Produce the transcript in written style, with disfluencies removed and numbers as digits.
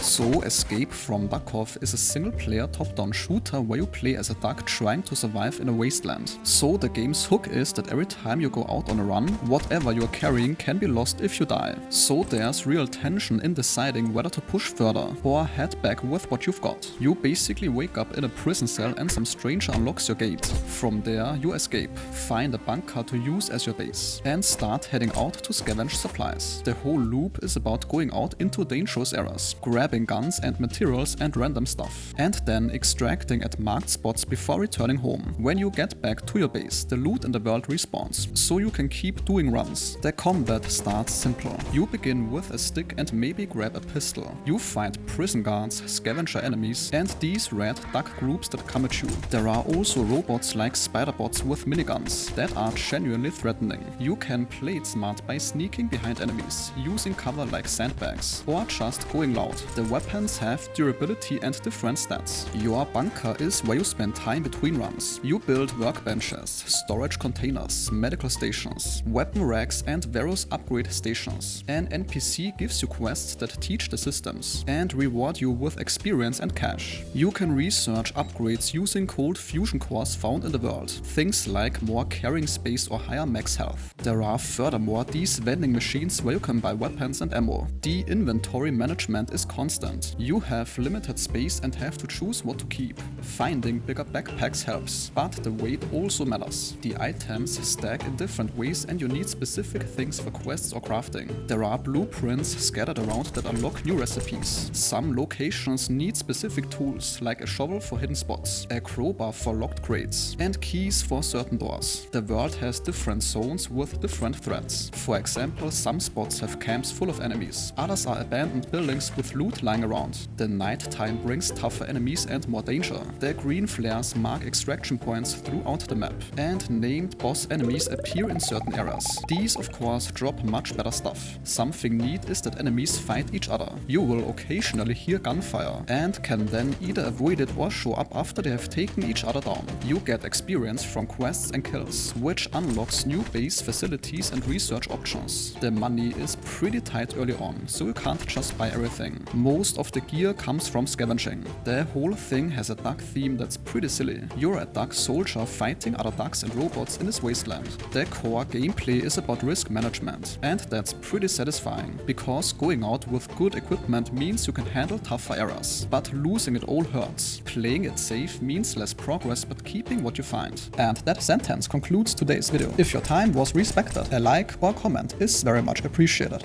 So, Escape From Duckov is a single-player top-down shooter where you play as a duck trying to survive in a wasteland. So the game's hook is that every time you go out on a run, whatever you're carrying can be lost if you die. So there's real tension in deciding whether to push further or head back with what you've got. You basically wake up in a prison cell and some stranger unlocks your gate. From there, you escape, find a bunker to use as your base, and start heading out to scavenge supplies. The whole loop is about going out into dangerous areas, grabbing guns and materials and random stuff, and then extracting at marked spots before returning home. When you get back to your base, the loot in the world respawns, so you can keep doing runs. The combat starts simple. You begin with a stick and maybe grab a pistol. You fight prison guards, scavenger enemies, and these red duck groups that come at you. There are also robots like spider bots with miniguns that are genuinely threatening. You can play it smart by sneaking behind enemies, using cover like sandbags, or just going loud. The weapons have durability and different stats. Your bunker is where you spend time between runs. You build workbenches, storage containers, medical stations, weapon racks, and various upgrade stations. An NPC gives you quests that teach the systems and reward you with experience and cash. You can research upgrades using cold fusion cores found in the world, things like more carrying space or higher max health. There are furthermore these vending machines where you can buy weapons and ammo. The inventory management is constant. You have limited space and have to choose what to keep. Finding bigger backpacks helps, but the weight also matters. The items stack in different ways and you need specific things for quests or crafting. There are blueprints scattered around that unlock new recipes. Some locations need specific tools, like a shovel for hidden spots, a crowbar for locked crates, and keys for certain doors. The world has different zones with different threats. For example, some spots have camps full of enemies, others are abandoned buildings with loot lying around. The night time brings tougher enemies and more danger. The green flares mark extraction points throughout the map, and named boss enemies appear in certain areas. These of course drop much better stuff. Something neat is that enemies fight each other. You will occasionally hear gunfire, and can then either avoid it or show up after they have taken each other down. You get experience from quests and kills, which unlocks new base facilities and research options. The money is pretty tight early on, so you can't just buy everything. Most of the gear comes from scavenging. The whole thing has a duck theme that's pretty silly. You're a duck soldier fighting other ducks and robots in this wasteland. The core gameplay is about risk management, and that's pretty satisfying, because going out with good equipment means you can handle tougher areas, but losing it all hurts. Playing it safe means less progress but keeping what you find. And that sentence concludes today's video. If your time was respected, a like or comment is very much appreciated.